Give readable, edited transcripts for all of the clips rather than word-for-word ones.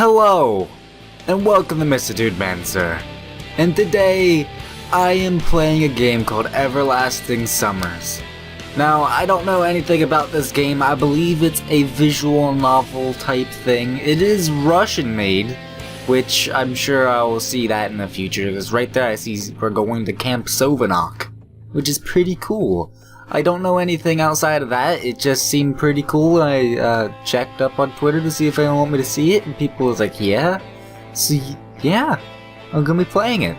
Hello, and welcome to MrDudeManSir. And today, I am playing a game called Everlasting Summers. Now, I don't know anything about this game. I believe it's a visual novel type thing. It is Russian made, which I'm sure I will see that in the future, because right there I see we're going to Camp Sovenok, which is pretty cool. I don't know anything outside of that. It just seemed pretty cool. I checked up on Twitter to see if anyone wanted me to see it, and people was like, yeah. So yeah, I'm gonna be playing it.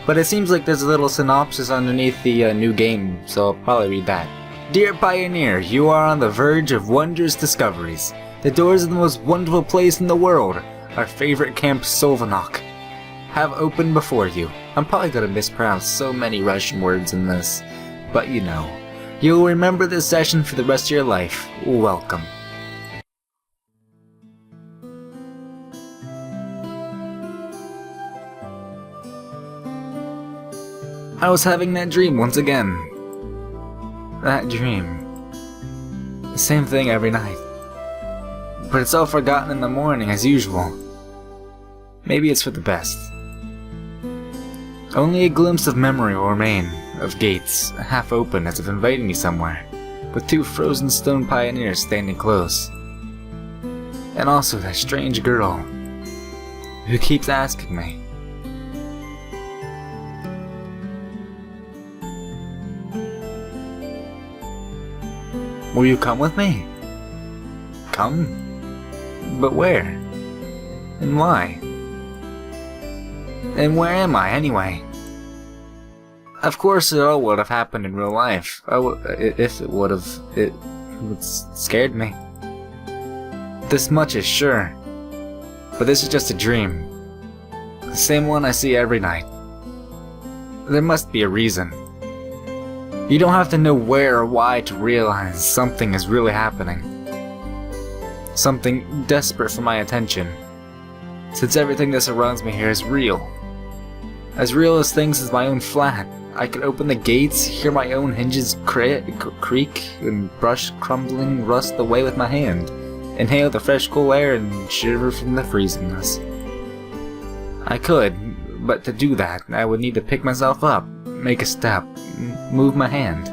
But it seems like there's a little synopsis underneath the new game, so I'll probably read that. Dear Pioneer, you are on the verge of wondrous discoveries. The doors of the most wonderful place in the world, our favorite Camp Sovenok, have opened before you. I'm probably gonna mispronounce so many Russian words in this, but you know. You'll remember this session for the rest of your life. Welcome. I was having that dream once again. That dream. The same thing every night. But it's all forgotten in the morning as usual. Maybe it's for the best. Only a glimpse of memory will remain. Of gates, half open as if inviting me somewhere, with two frozen stone pioneers standing close. And also that strange girl, who keeps asking me. Will you come with me? Come? But where? And why? And where am I, anyway? Of course, it all would have happened in real life. If it would have, it would scared me. This much is sure. But this is just a dream. The same one I see every night. There must be a reason. You don't have to know where or why to realize something is really happening. Something desperate for my attention. Since everything that surrounds me here is real. As real as things as my own flat. I could open the gates, hear my own hinges creak, and brush crumbling rust away with my hand. Inhale the fresh cool air and shiver from the freezingness. I could, but to do that, I would need to pick myself up, make a step, move my hand.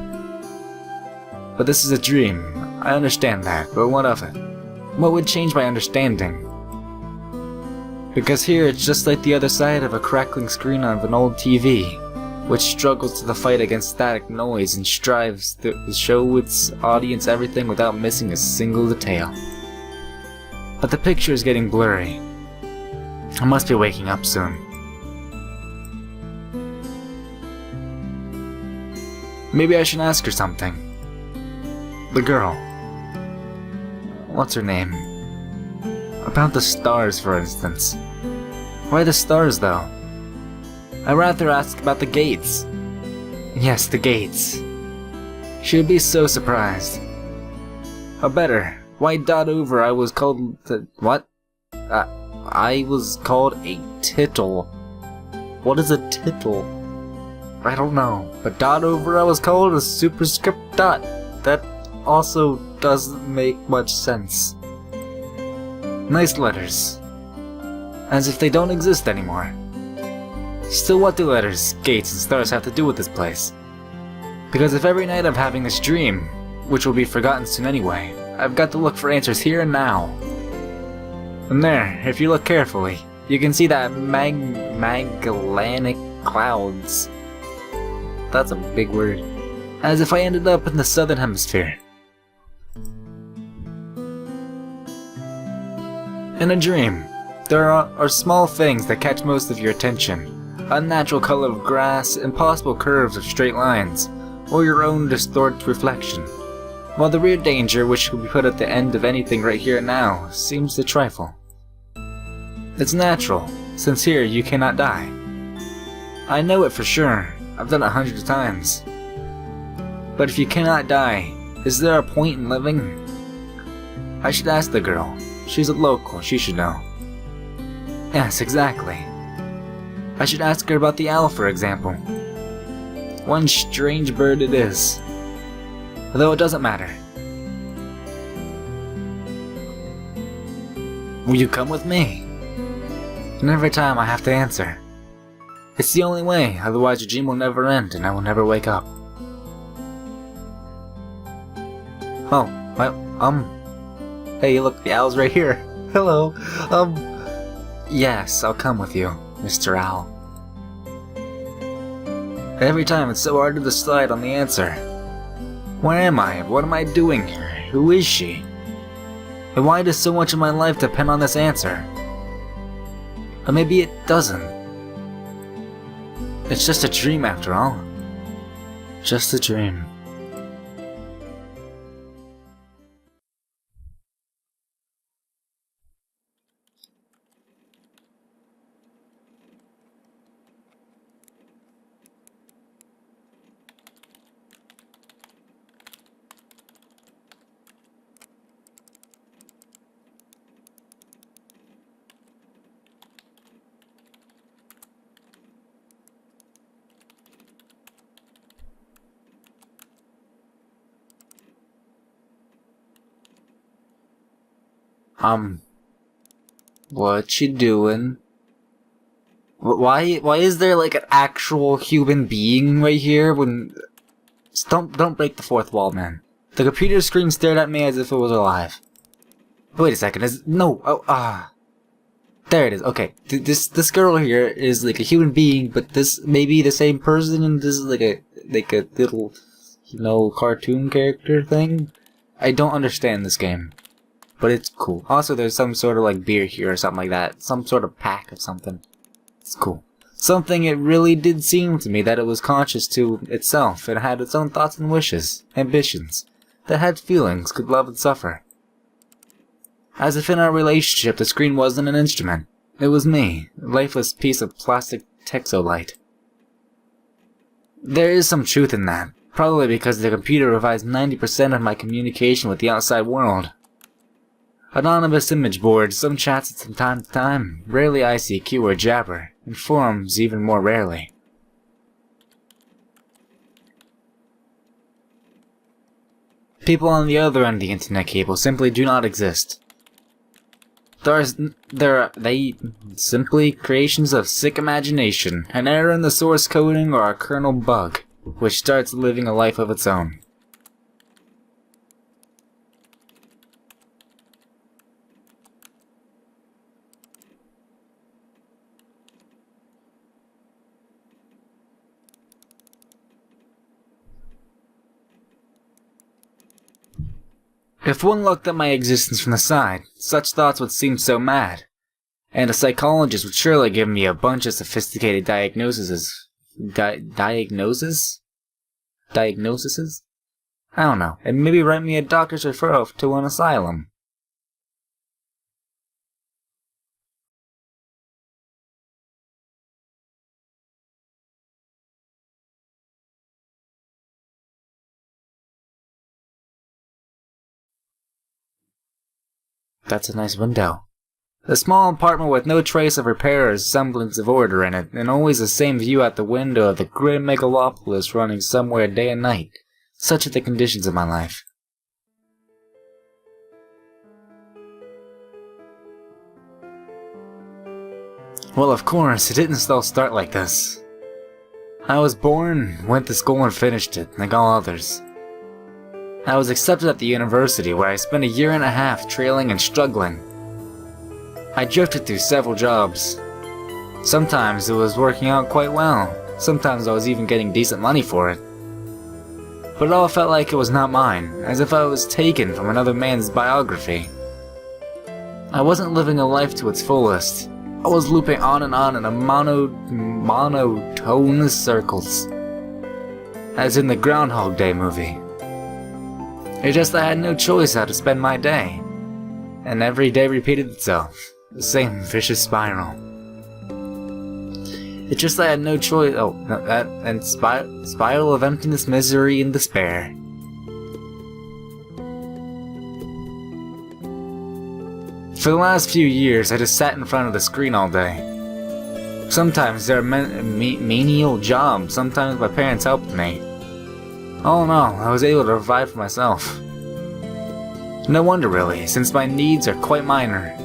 But this is a dream. I understand that, but what of it? What would change my understanding? Because here it's just like the other side of a crackling screen of an old TV, which struggles to the fight against static noise and strives to show its audience everything without missing a single detail. But the picture is getting blurry. I must be waking up soon. Maybe I should ask her something. The girl. What's her name? About the stars, for instance. Why the stars, though? I'd rather ask about the gates. Yes, the gates. She would be so surprised. Or better, why dot over I was called what? I was called a tittle. What is a tittle? I don't know. But dot over I was called a superscript dot. That also doesn't make much sense. Nice letters. As if they don't exist anymore. Still, what do letters, gates, and stars have to do with this place? Because if every night I'm having this dream, which will be forgotten soon anyway, I've got to look for answers here and now. And there, if you look carefully, you can see that Magellanic clouds. That's a big word. As if I ended up in the southern hemisphere. In a dream, there are small things that catch most of your attention. Unnatural color of grass, impossible curves of straight lines, or your own distorted reflection. While the real danger, which could be put at the end of anything right here and now, seems to trifle. It's natural, since here you cannot die. I know it for sure, I've done it hundreds of times. But if you cannot die, is there a point in living? I should ask the girl. She's a local, she should know. Yes, exactly. I should ask her about the owl, for example. One strange bird it is. Though it doesn't matter. Will you come with me? and every time I have to answer. It's the only way, otherwise your dream will never end and I will never wake up. Oh, well, hey, look, the owl's right here. Hello, yes, I'll come with you, Mr. Owl. Every time it's so hard to decide on the answer. Where am I? What am I doing here? Who is she? And why does so much of my life depend on this answer? Or maybe it doesn't. It's just a dream after all. Just a dream. What you doing? Why is there like an actual human being right here when... Don't break the fourth wall, man. The computer screen stared at me as if it was alive. Wait a second, no, there it is, okay. This girl here is like a human being, but this may be the same person, and this is like a little, you know, cartoon character thing? I don't understand this game. But it's cool. Also, there's some sort of like beer here or something like that. Some sort of pack of something. It's cool. Something it really did seem to me that it was conscious to itself. It had its own thoughts and wishes, ambitions. That had feelings, could love and suffer. As if in our relationship the screen wasn't an instrument. It was me, a lifeless piece of plastic texolite. There is some truth in that. Probably because the computer provides 90% of my communication with the outside world. Anonymous image boards, some chats from time to time, rarely ICQ or Jabber, and forums even more rarely. People on the other end of the internet cable simply do not exist. They simply creations of sick imagination, an error in the source coding or a kernel bug, which starts living a life of its own. If one looked at my existence from the side, such thoughts would seem so mad. And a psychologist would surely give me a bunch of sophisticated diagnoses? Diagnoses? I don't know. And maybe write me a doctor's referral to an asylum. That's a nice window. A small apartment with no trace of repair or semblance of order in it, and always the same view out the window of the great megalopolis running somewhere day and night. Such are the conditions of my life. Well, of course, it didn't all start like this. I was born, went to school and finished it, like all others. I was accepted at the university, where I spent a year and a half trailing and struggling. I drifted through several jobs. Sometimes it was working out quite well, sometimes I was even getting decent money for it. But it all felt like it was not mine, as if I was taken from another man's biography. I wasn't living a life to its fullest. I was looping on in a monotonous circles. As in the Groundhog Day movie. It's just I had no choice how to spend my day. And every day repeated itself. The same vicious spiral. It's just I had no choice. Oh, no, spiral of emptiness, misery, and despair. For the last few years, I just sat in front of the screen all day. Sometimes there are menial jobs, sometimes my parents helped me. All in all, I was able to provide for myself. No wonder really, since my needs are quite minor.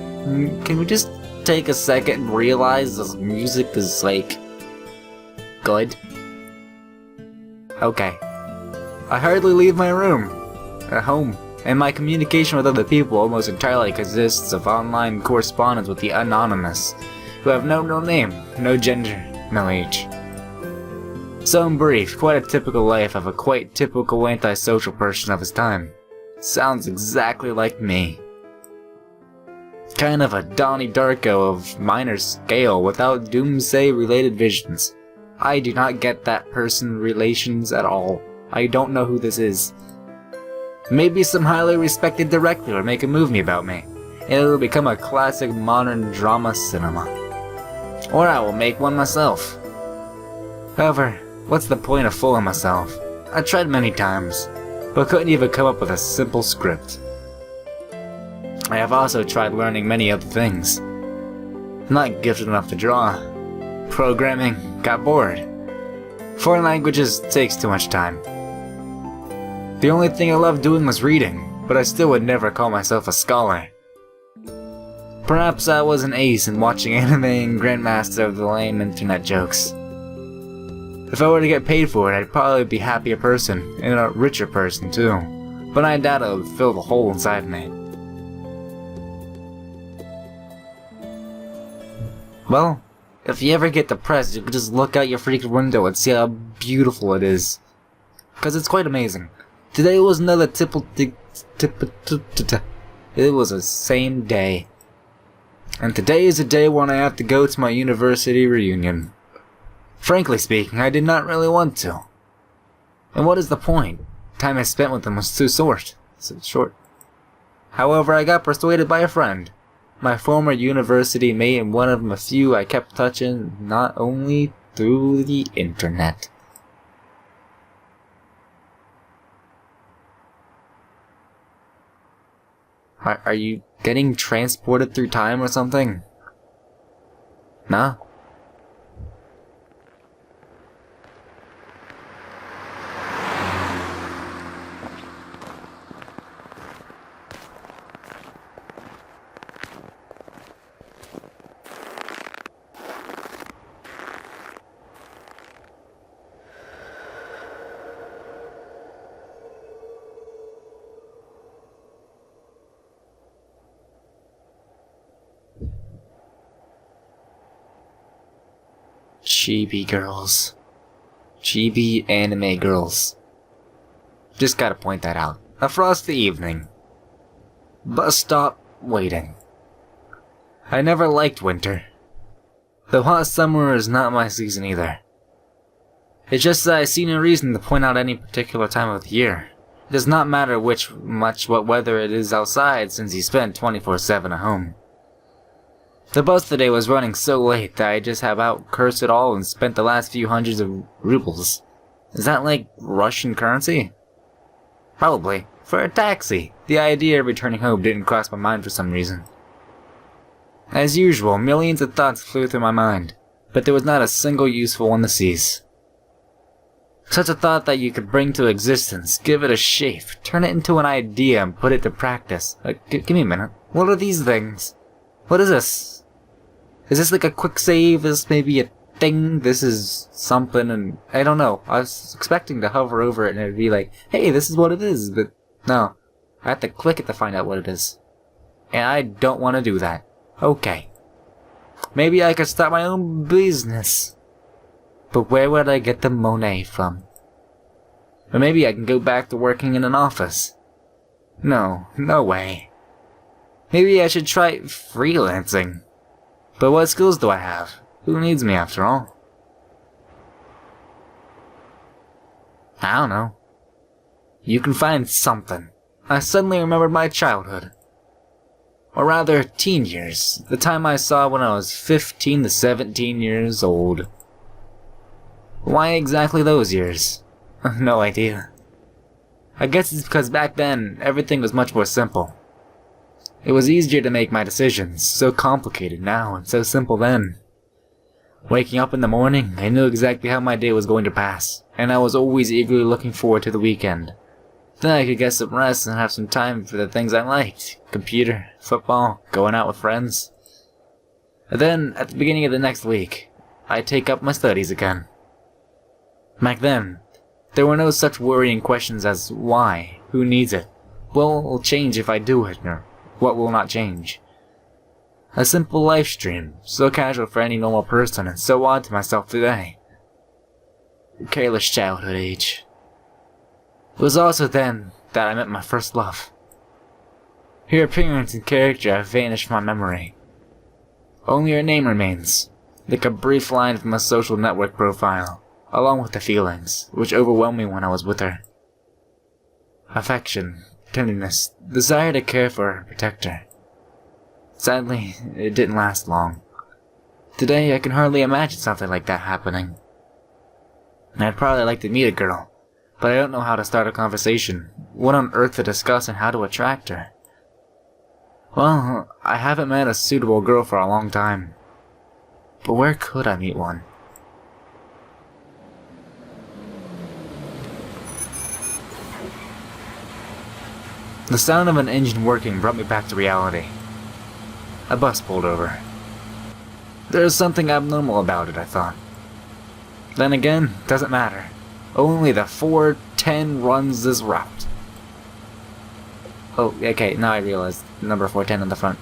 Can we just take a second and realize this music is, like, good? Okay. I hardly leave my room. At home. And my communication with other people almost entirely consists of online correspondence with the anonymous, who have no name, no gender, no age. So in brief, quite a typical life of a quite typical antisocial person of his time. Sounds exactly like me. Kind of a Donnie Darko of minor scale without doomsday-related visions. I do not get that person relations at all. I don't know who this is. Maybe some highly respected director will make a movie about me, and it will become a classic modern drama cinema. Or I will make one myself. However, what's the point of fooling myself? I tried many times, but couldn't even come up with a simple script. I have also tried learning many other things. I'm not gifted enough to draw. Programming, got bored. Foreign languages takes too much time. The only thing I loved doing was reading, but I still would never call myself a scholar. Perhaps I was an ace in watching anime and grandmaster of the lame internet jokes. If I were to get paid for it, I'd probably be a happier person, and a richer person too. But I doubt it would fill the hole inside me. Well, if you ever get depressed, you could just look out your freaking window and see how beautiful it is. Because it's quite amazing. Today was another it was the same day. And today is a day when I have to go to my university reunion. Frankly speaking, I did not really want to. And what is the point? Time I spent with them was too short. However, I got persuaded by a friend. My former university mate and one of the few I kept touching not only through the internet. Are you getting transported through time or something? Nah? Chibi girls. Chibi anime girls. Just gotta point that out. A frosty evening. Bus stop, waiting. I never liked winter. Though hot summer is not my season either. It's just that I see no reason to point out any particular time of the year. It does not matter what weather it is outside since you spend 24/7 at home. The bus today was running so late that I just have out-cursed it all and spent the last few hundreds of rubles. Is that like Russian currency? Probably. For a taxi. The idea of returning home didn't cross my mind for some reason. As usual, millions of thoughts flew through my mind, but there was not a single useful one to seize. Such a thought that you could bring to existence, give it a shape, turn it into an idea and put it to practice. Give me a minute. What are these things? What is this? Is this like a quick save? Is this maybe a thing? This is something, and I don't know. I was expecting to hover over it and it'd be like, hey, this is what it is, but no. I have to click it to find out what it is. And I don't want to do that. Okay. Maybe I could start my own business. But where would I get the money from? Or maybe I can go back to working in an office. No way. Maybe I should try freelancing. But what skills do I have? Who needs me after all? I don't know. You can find something. I suddenly remembered my childhood. Or rather, teen years. The time I saw when I was 15 to 17 years old. Why exactly those years? No idea. I guess it's because back then, everything was much more simple. It was easier to make my decisions, so complicated now and so simple then. Waking up in the morning, I knew exactly how my day was going to pass, and I was always eagerly looking forward to the weekend. Then I could get some rest and have some time for the things I liked. Computer, football, going out with friends. And then, at the beginning of the next week, I'd take up my studies again. Back then, there were no such worrying questions as why, who needs it, what will change if I do it, or what will not change. A simple life stream, so casual for any normal person and so odd to myself today. Careless childhood age. It was also then that I met my first love. Her appearance and character have vanished from my memory. Only her name remains, like a brief line from a social network profile, along with the feelings, which overwhelmed me when I was with her. Affection, tenderness, desire to care for her and protect her. Sadly, it didn't last long. Today, I can hardly imagine something like that happening. I'd probably like to meet a girl, but I don't know how to start a conversation, what on earth to discuss, and how to attract her. Well, I haven't met a suitable girl for a long time. But where could I meet one? The sound of an engine working brought me back to reality. A bus pulled over. There is something abnormal about it, I thought. Then again, doesn't matter. Only the 410 runs this route. Oh, okay, now I realize number 410 on the front.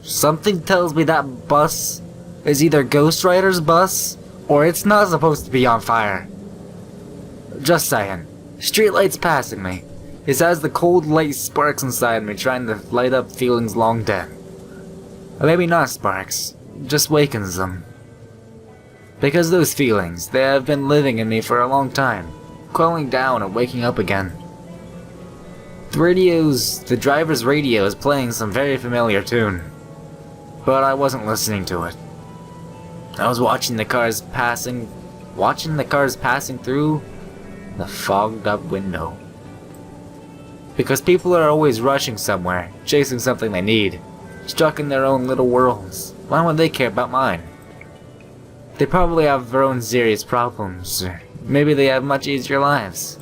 Something tells me that bus is either Ghost Rider's bus, or it's not supposed to be on fire. Just saying. Streetlights passing me. It's as the cold light sparks inside me, trying to light up feelings long dead. Or maybe not sparks, just wakens them. Because those feelings, they have been living in me for a long time, cooling down and waking up again. The driver's radio is playing some very familiar tune. But I wasn't listening to it. I was watching the cars passing through the fogged up window. Because people are always rushing somewhere, chasing something they need, stuck in their own little worlds. Why would they care about mine? They probably have their own serious problems, or maybe they have much easier lives.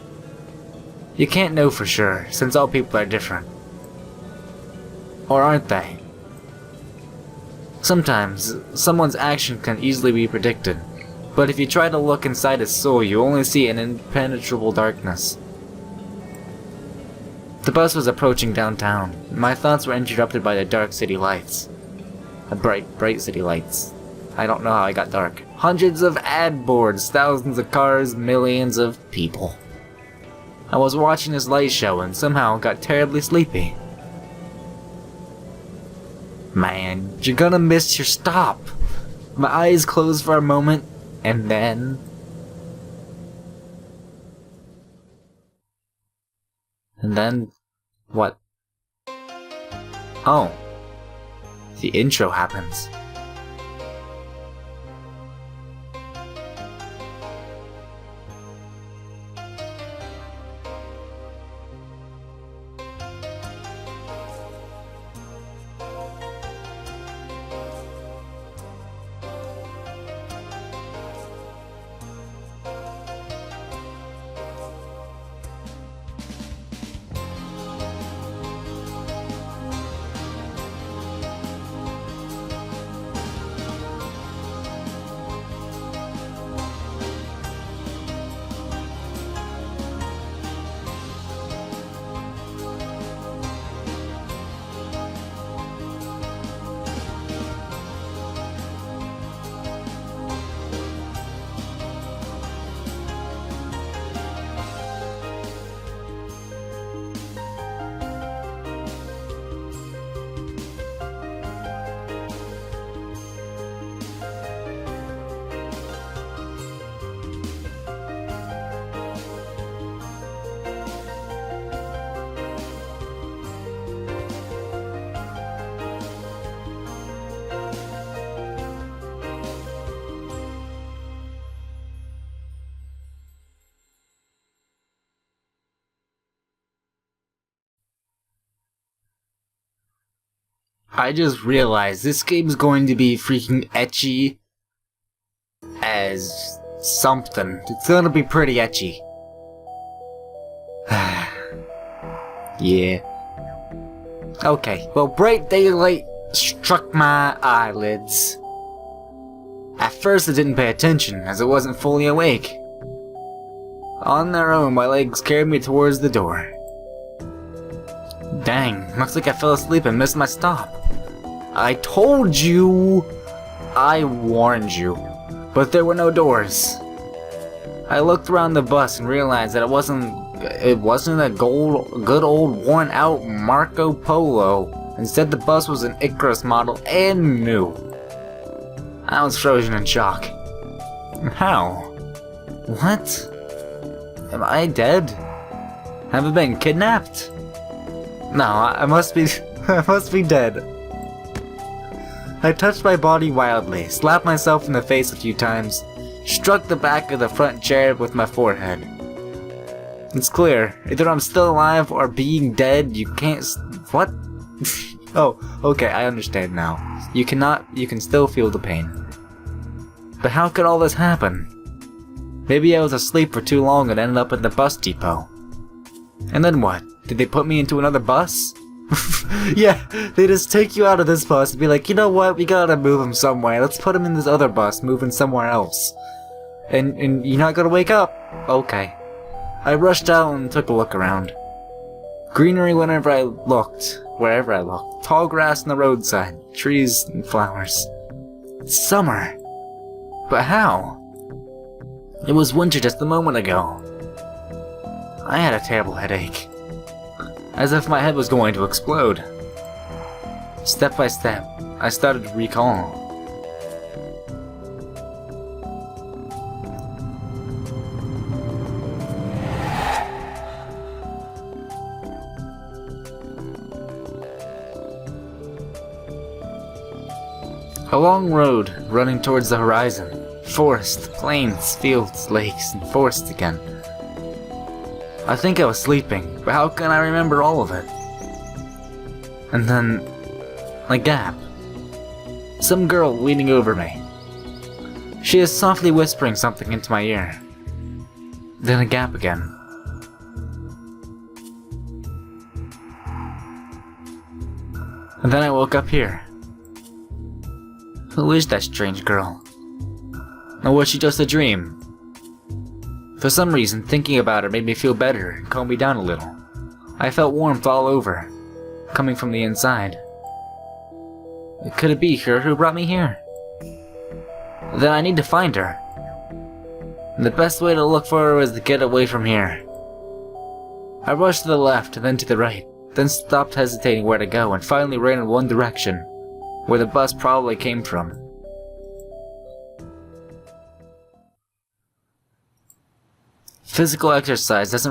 You can't know for sure, since all people are different. Or aren't they? Sometimes, someone's action can easily be predicted, but if you try to look inside his soul, you only see an impenetrable darkness. The bus was approaching downtown. My thoughts were interrupted by the dark city lights. The bright city lights. I don't know how I got dark. Hundreds of ad boards, thousands of cars, millions of people. I was watching this light show and somehow got terribly sleepy. Man, you're gonna miss your stop. My eyes closed for a moment, and then... what? Oh. The intro happens. I just realized this game's going to be freaking ecchi as something. It's gonna be pretty etchy. Yeah. Okay, well, bright daylight struck my eyelids. At first I didn't pay attention, as I wasn't fully awake. On their own, my legs carried me towards the door. Dang, looks like I fell asleep and missed my stop. I told you! I warned you. But there were no doors. I looked around the bus and realized that it wasn't a good old worn out Marco Polo. Instead, the bus was an Icarus model and new. I was frozen in shock. How? What? Am I dead? Have I been kidnapped? No, I must be I must be dead. I touched my body wildly, slapped myself in the face a few times, struck the back of the front chair with my forehead. It's clear, either I'm still alive or being dead, you can't what? Oh, okay, I understand now. You can still feel the pain. But how could all this happen? Maybe I was asleep for too long and ended up at the bus depot. And then what? Did they put me into another bus? Yeah, they just take you out of this bus and be like, you know what, we gotta move him somewhere. Let's put him in this other bus, move him somewhere else. And you're not gonna wake up? Okay. I rushed out and took a look around. Greenery wherever I looked. Tall grass on the roadside, trees and flowers. It's summer. But how? It was winter just a moment ago. I had a terrible headache. As if my head was going to explode. Step by step, I started to recall. A long road running towards the horizon. Forest, plains, fields, lakes, and forest again. I think I was sleeping, but how can I remember all of it? And then, a gap. Some girl leaning over me. She is softly whispering something into my ear. Then a gap again. And then I woke up here. Who is that strange girl? Or was she just a dream? For some reason, thinking about her made me feel better and calmed me down a little. I felt warmth all over, coming from the inside. Could it be her who brought me here? Then I need to find her. The best way to look for her is to get away from here. I rushed to the left and then to the right, then stopped hesitating where to go and finally ran in one direction, where the bus probably came from. Physical exercise does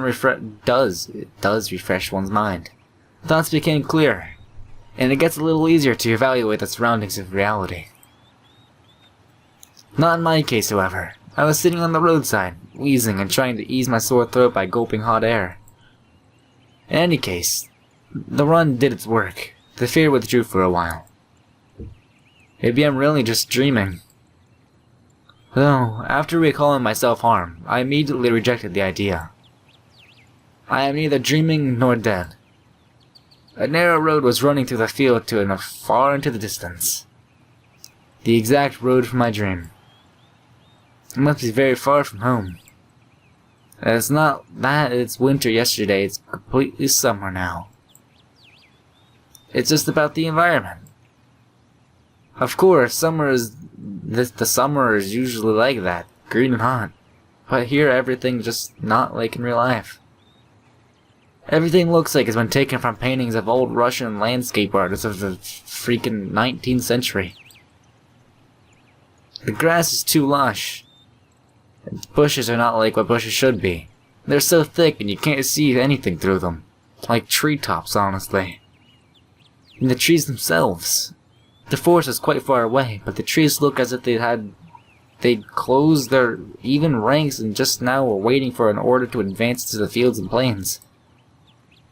refresh one's mind. Thoughts became clearer, and it gets a little easier to evaluate the surroundings of reality. Not in my case, however. I was sitting on the roadside, wheezing and trying to ease my sore throat by gulping hot air. In any case, the run did its work. The fear withdrew for a while. Maybe I'm really just dreaming. Though, after recalling my self-harm, I immediately rejected the idea. I am neither dreaming nor dead. A narrow road was running through the field to far into the distance. The exact road for my dream. It must be very far from home. It's not that it's winter yesterday, it's completely summer now. It's just about the environment. Of course, the summer is usually like that, green and hot. But here everything's just not like in real life. Everything looks like it's been taken from paintings of old Russian landscape artists of the freaking 19th century. The grass is too lush. And bushes are not like what bushes should be. They're so thick and you can't see anything through them. Like treetops, honestly. And the trees themselves. The forest is quite far away, but the trees look as if they'd closed their even ranks and just now were waiting for an order to advance to the fields and plains.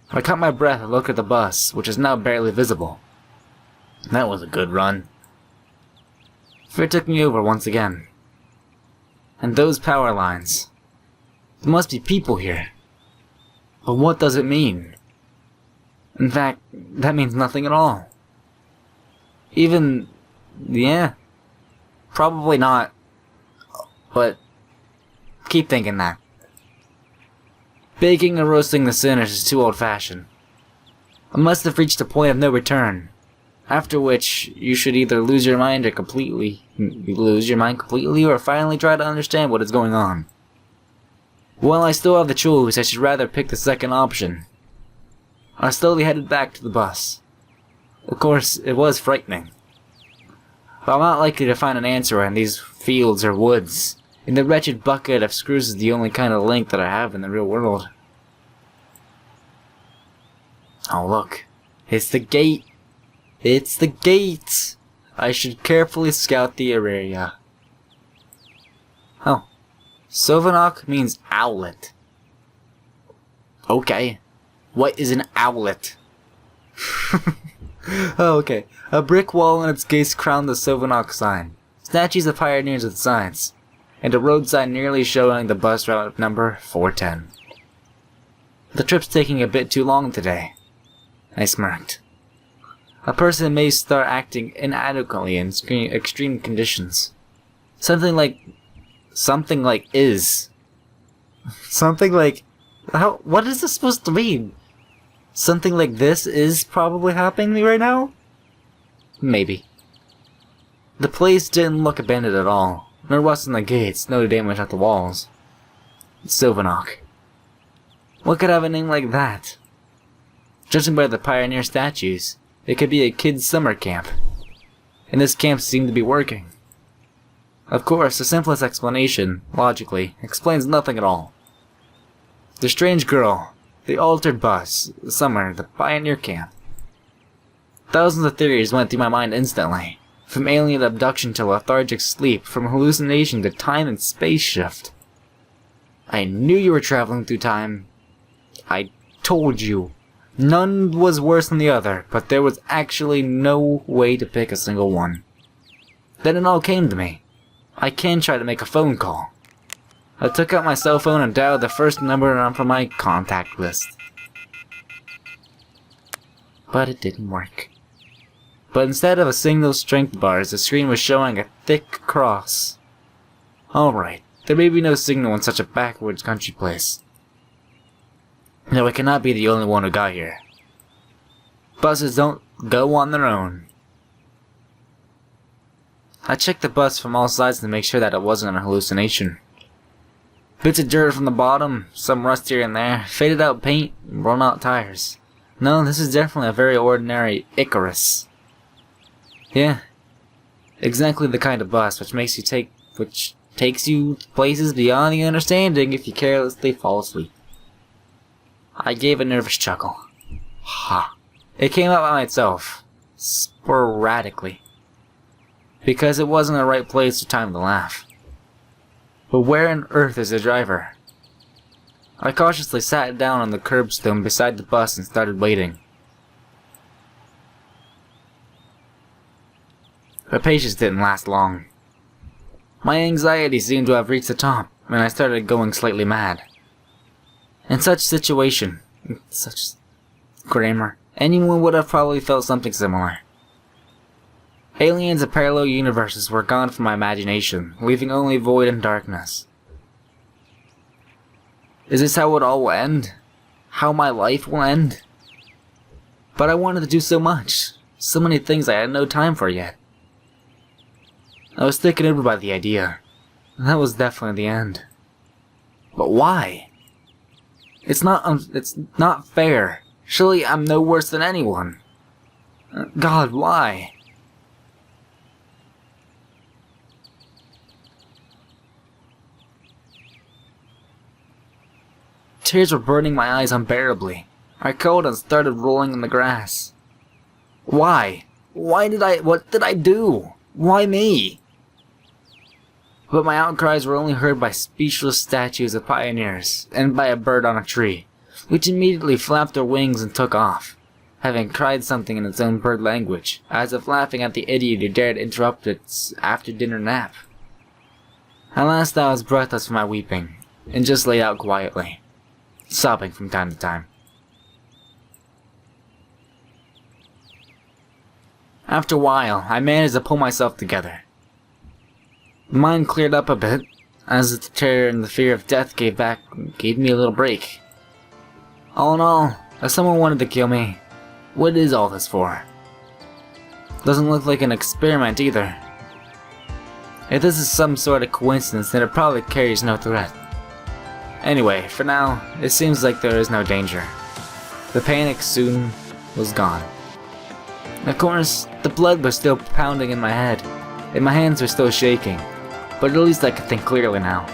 I caught my breath and looked at the bus, which is now barely visible. That was a good run. Fear took me over once again. And those power lines. There must be people here. But what does it mean? In fact, that means nothing at all. Even... yeah. Probably not. But... keep thinking that. Baking and roasting the sinners is too old-fashioned. I must have reached a point of no return. After which, you should either lose your mind completely, or finally try to understand what is going on. While I still have the choice, I should rather pick the second option. I slowly headed back to the bus. Of course, it was frightening. But I'm not likely to find an answer in these fields or woods, and the wretched bucket of screws is the only kind of link that I have in the real world. Oh look, it's the gate. It's the gate! I should carefully scout the area. Oh. Sovenok means owlet. Okay. What is an owlet? Oh, okay. A brick wall and its gates crown the Sovenok sign. Statues of pioneers with signs. And a road sign nearly showing the bus route number 410. The trip's taking a bit too long today. I smirked. A person may start acting inadequately in extreme conditions. Something like is. Something like... what is this supposed to mean? Something like this is probably happening to me right now? Maybe. The place didn't look abandoned at all. No rust on the gates, no damage at the walls. Sovenok. What could have a name like that? Judging by the pioneer statues, it could be a kid's summer camp. And this camp seemed to be working. Of course, the simplest explanation, logically, explains nothing at all. The strange girl, the altered bus, the summer, the pioneer camp. Thousands of theories went through my mind instantly. From alien abduction to lethargic sleep, from hallucination to time and space shift. I knew you were traveling through time. I told you. None was worse than the other, but there was actually no way to pick a single one. Then it all came to me. I can try to make a phone call. I took out my cell phone and dialed the first number from my contact list. But it didn't work. But instead of a single strength bars, the screen was showing a thick cross. Alright, there may be no signal in such a backwoods country place. No, I cannot be the only one who got here. Buses don't go on their own. I checked the bus from all sides to make sure that it wasn't a hallucination. Bits of dirt from the bottom, some rust here and there, faded out paint, and worn out tires. No, this is definitely a very ordinary Icarus. Yeah, exactly the kind of bus which takes you to places beyond the understanding if you carelessly fall asleep. I gave a nervous chuckle. Ha. It came out by itself. Sporadically. Because it wasn't the right place or time to laugh. But where on earth is the driver? I cautiously sat down on the curbstone beside the bus and started waiting. But patience didn't last long. My anxiety seemed to have reached the top, and I started going slightly mad. In such situation, such grammar, anyone would have probably felt something similar. Aliens and parallel universes were gone from my imagination, leaving only void and darkness. Is this how it all will end? How my life will end? But I wanted to do so much, so many things I had no time for yet. I was taken over by the idea. That was definitely the end. But why? It's not fair. Surely I'm no worse than anyone. God, why? Tears were burning my eyes unbearably. I curled and started rolling in the grass. Why? What did I do? Why me? But my outcries were only heard by speechless statues of pioneers, and by a bird on a tree, which immediately flapped their wings and took off, having cried something in its own bird language, as if laughing at the idiot who dared interrupt its after-dinner nap. At last I was breathless from my weeping, and just lay out quietly, sobbing from time to time. After a while, I managed to pull myself together. My mind cleared up a bit, as the terror and the fear of death gave me a little break. All in all, if someone wanted to kill me, what is all this for? Doesn't look like an experiment either. If this is some sort of coincidence, then it probably carries no threat. Anyway, for now, it seems like there is no danger. The panic soon was gone. Of course, the blood was still pounding in my head, and my hands were still shaking, but at least I could think clearly now.